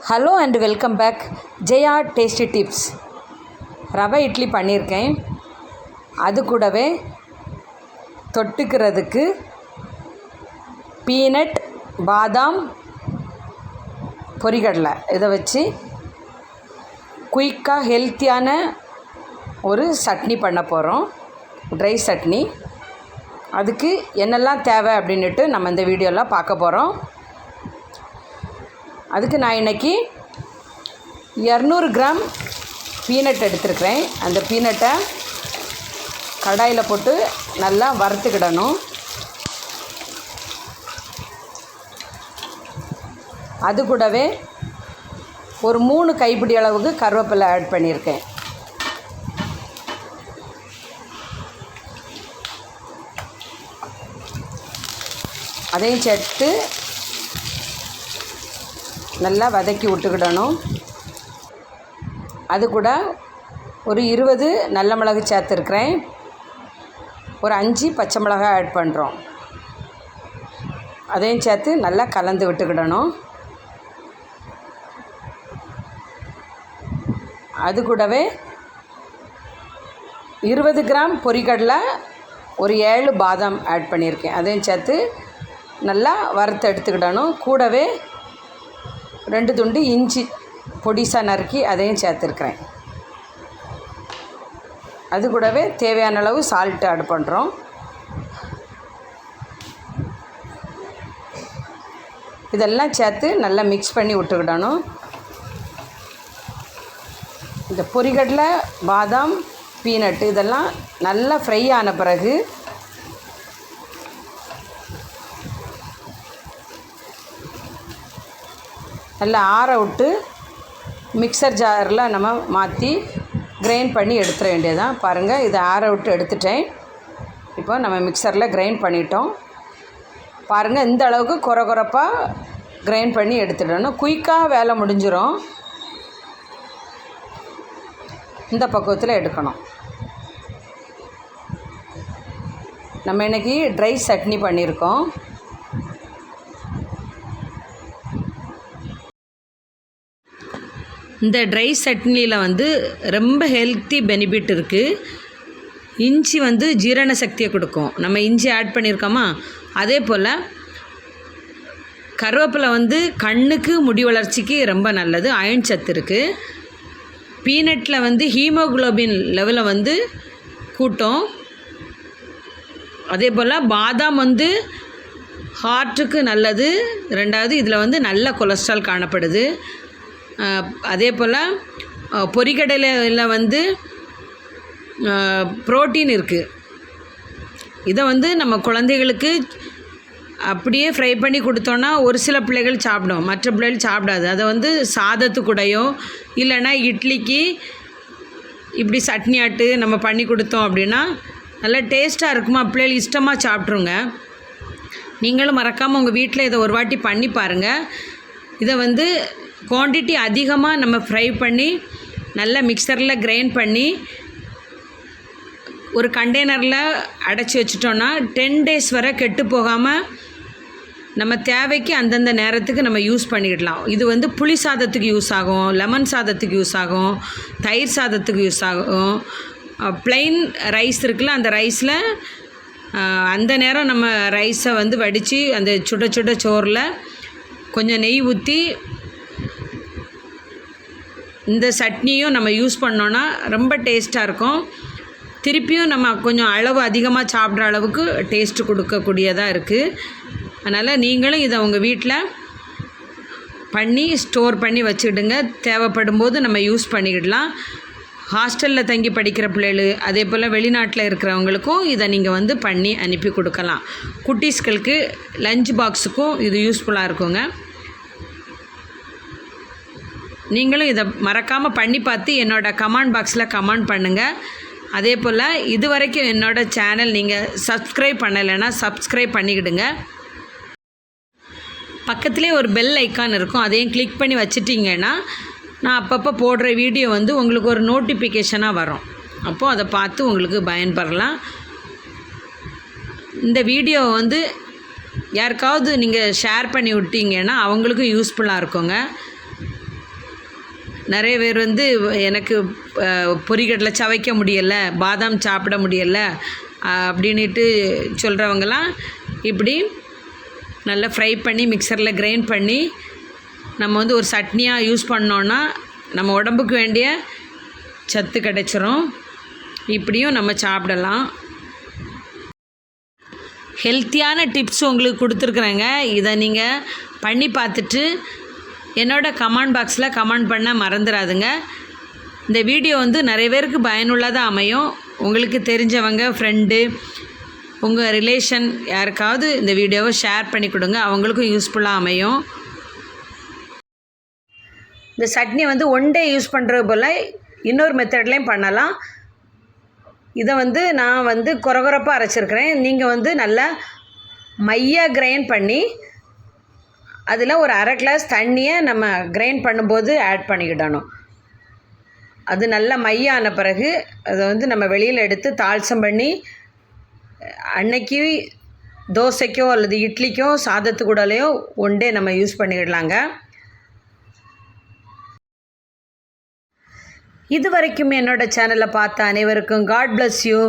Hello and welcome back. Jaya tasty tips. ரவை இட்லி பண்ணியிருக்கேன். அது கூடவே தொட்டுக்கிறதுக்கு பீனட், பாதாம், பொரிகடலை இதை வச்சு குயிக்காக ஹெல்த்தியான ஒரு சட்னி பண்ண போகிறோம். ட்ரை சட்னி. அதுக்கு என்னெல்லாம் தேவை அப்படின்ட்டு நம்ம இந்த வீடியோவில் பார்க்க போகிறோம். அதுக்கு நான் இன்றைக்கி 200 கிராம் பீனட் எடுத்துருக்கிறேன். அந்த பீனட்டை கடாயில் போட்டு நல்லா வறுத்துக்கிடணும். அது கூடவே ஒரு 3 கைப்பிடி அளவுக்கு கருவேப்பிலை ஆட் பண்ணியிருக்கேன். அதையும் சேர்த்து நல்லா வதக்கி விட்டுக்கிடணும். அது கூட ஒரு 20 நல்ல மிளகு சேர்த்துருக்குறேன். ஒரு 5 பச்சை மிளகாய் ஆட் பண்ணுறோம். அதையும் சேர்த்து நல்லா கலந்து விட்டுக்கிடணும். அது கூடவே 20 கிராம் பொரிகடலை, ஒரு 7 பாதாம் ஆட் பண்ணியிருக்கேன். அதையும் சேர்த்து நல்லா வறுத்து எடுத்துக்கிடணும். கூடவே 2 துண்டு இஞ்சி பொடிசாக நறுக்கி அதையும் சேர்த்துருக்குறேன். அது கூடவே தேவையான அளவு சால்ட்டு ஆட் பண்ணுறோம். இதெல்லாம் சேர்த்து நல்லா மிக்ஸ் பண்ணி விட்டுக்கிடணும். இந்த பொரிகடலை, பாதாம், பீனட்டு இதெல்லாம் நல்லா ஃப்ரை ஆன பிறகு நல்லா ஆற விட்டு மிக்சர் ஜாரில் நம்ம மாற்றி கிரைண்ட் பண்ணி எடுத்துட வேண்டியதான். பாருங்கள், இதை ஆற விட்டு எடுத்துட்டேன். இப்போ நம்ம மிக்சரில் கிரைண்ட் பண்ணிட்டோம். பாருங்கள், இந்த அளவுக்கு கொரகொரப்பாக கிரைண்ட் பண்ணி எடுத்துடணும். குயிக்காக வேலை முடிஞ்சிடும். இந்த பக்குவத்தில் எடுக்கணும். நம்ம இன்றைக்கி ட்ரை சட்னி பண்ணியிருக்கோம். இந்த ட்ரை சட்னியில் ரொம்ப ஹெல்த்தி பெனிஃபிட் இருக்குது. இஞ்சி ஜீரண சக்தியை கொடுக்கும். நம்ம இஞ்சி ஆட் பண்ணியிருக்கோமா, அதே போல் கருவேப்பிலை கண்ணுக்கு, முடி வளர்ச்சிக்கு ரொம்ப நல்லது. அயன் சத்து இருக்குது. பீனட்டில் ஹீமோகுளோபின் லெவலை கூட்டும். அதே போல் பாதாம் ஹார்ட்டுக்கு நல்லது. ரெண்டாவது இதில் நல்ல கொலஸ்ட்ரால் காணப்படுது. அதே போல் பொரிகடலையில் புரோட்டீன் இருக்குது. இதை நம்ம குழந்தைகளுக்கு அப்படியே ஃப்ரை பண்ணி கொடுத்தோன்னா ஒரு சில பிள்ளைகள் சாப்பிடும், மற்ற பிள்ளைகள் சாப்பிடாது. அதை சாதத்துக்கூடையோ இல்லைன்னா இட்லிக்கு இப்படி சட்னி ஆட்டு நம்ம பண்ணி கொடுத்தோம் அப்படின்னா நல்லா டேஸ்ட்டாக இருக்குமா, பிள்ளைகள் இஷ்டமாக சாப்பிட்ருங்க. நீங்களும் மறக்காமல் உங்கள் வீட்டில் இதை ஒரு வாட்டி பண்ணி பாருங்கள். இதை குவான்டிட்டி அதிகமாக நம்ம ஃப்ரை பண்ணி நல்லா மிக்சரில் கிரைண்ட் பண்ணி ஒரு கண்டெய்னரில் அடைச்சி வச்சிட்டோன்னா 10 days வரை கெட்டு போகாமல் நம்ம தேவைக்கு அந்தந்த நேரத்துக்கு நம்ம யூஸ் பண்ணிக்கிடலாம். இது புளி சாதத்துக்கு யூஸ் ஆகும், லெமன் சாதத்துக்கு யூஸ் ஆகும், தயிர் சாதத்துக்கு யூஸ் ஆகும். ப்ளைன் ரைஸ் இருக்குல்ல, அந்த ரைஸில் அந்த நேரம் நம்ம ரைஸை வடித்து அந்த சுட சுட சோறில் கொஞ்சம் நெய் ஊற்றி இந்த சட்னியும் நம்ம யூஸ் பண்ணோன்னா ரொம்ப டேஸ்ட்டாக இருக்கும். திருப்பியும் நம்ம கொஞ்சம் அளவு அதிகமாக சாப்பிட்ற அளவுக்கு டேஸ்ட்டு கொடுக்கக்கூடியதாக இருக்குது. அதனால் நீங்களும் இதை உங்கள் வீட்டில் பண்ணி ஸ்டோர் பண்ணி வச்சுக்கிடுங்க. தேவைப்படும் போது நம்ம யூஸ் பண்ணிக்கிடலாம். ஹாஸ்டலில் தங்கி படிக்கிற பிள்ளைகள், அதே போல் வெளிநாட்டில் இருக்கிறவங்களுக்கும் இதை நீங்கள் பண்ணி அனுப்பி கொடுக்கலாம். குட்டீஸ்களுக்கு லஞ்ச் பாக்ஸுக்கும் இது யூஸ்ஃபுல்லாக இருக்குங்க. நீங்களும் இதை மறக்காமல் பண்ணி பார்த்து என்னோடய கமெண்ட் பாக்ஸில் கமெண்ட் பண்ணுங்கள். அதே போல் இது வரைக்கும் என்னோடய சேனல் நீங்கள் சப்ஸ்கிரைப் பண்ணலைன்னா சப்ஸ்கிரைப் பண்ணிக்கிடுங்க. பக்கத்துலேயே ஒரு பெல் ஐக்கான் இருக்கும், அதையும் கிளிக் பண்ணி வச்சிட்டிங்கன்னா நான் அப்பப்போ போடுற வீடியோ உங்களுக்கு ஒரு நோட்டிஃபிகேஷனாக வரும். அப்போது அதை பார்த்து உங்களுக்கு பயன்பெறலாம். இந்த வீடியோ யாருக்காவது நீங்கள் ஷேர் பண்ணி விட்டீங்கன்னா அவங்களுக்கும் யூஸ்ஃபுல்லாக இருக்குங்க. நிறைய பேர் வந்து எனக்கு பொரிகடலை சவைக்க முடியலை, பாதாம் சாப்பிட முடியலை அப்படின்ட்டு சொல்கிறவங்களாம் இப்படி நல்லா ஃப்ரை பண்ணி மிக்சரில் கிரைண்ட் பண்ணி நம்ம வந்து ஒரு சட்னியாக யூஸ் பண்ணோன்னா நம்ம உடம்புக்கு வேண்டிய சத்து கிடைச்சிரும். இப்படியும் நம்ம சாப்பிடலாம். ஹெல்த்தியான டிப்ஸ் உங்களுக்கு கொடுத்துருக்குறேங்க. இதை நீங்கள் பண்ணி பார்த்துட்டு என்னோட கமெண்ட் பாக்ஸில் கமெண்ட் பண்ண மறந்துடாதுங்க. இந்த வீடியோ வந்து நிறைய பேருக்கு பயனுள்ளதாக அமையும். உங்களுக்கு தெரிஞ்சவங்க, ஃப்ரெண்டு, உங்கள் ரிலேஷன் யாருக்காவது இந்த வீடியோவை ஷேர் பண்ணி கொடுங்க, அவங்களுக்கும் யூஸ்ஃபுல்லாக அமையும். இந்த சட்னி வந்து ஒன் டே யூஸ் பண்ணுறது போல் இன்னொரு மெத்தட்லேயும் பண்ணலாம். இதை வந்து நான் வந்து கொரகொரப்பாக அரைச்சிருக்கிறேன். நீங்கள் வந்து நல்லா மையாக கிரைண்ட் பண்ணி அதில் ஒரு அரை கிளாஸ் தண்ணியை நம்ம கிரைண்ட் பண்ணும்போது ஆட் பண்ணிக்கிடணும். அது நல்லா மையான பிறகு அதை வந்து நம்ம வெளியில் எடுத்து தாளிசம் பண்ணி அன்னைக்கு தோசைக்கோ அல்லது இட்லிக்கோ சாதத்து கூடலையோ ஒன் டே நம்ம யூஸ் பண்ணிக்கிடலாங்க. இது வரைக்கும் என்னோடய சேனலை பார்த்த அனைவருக்கும் காட் பிளஸ் யூ.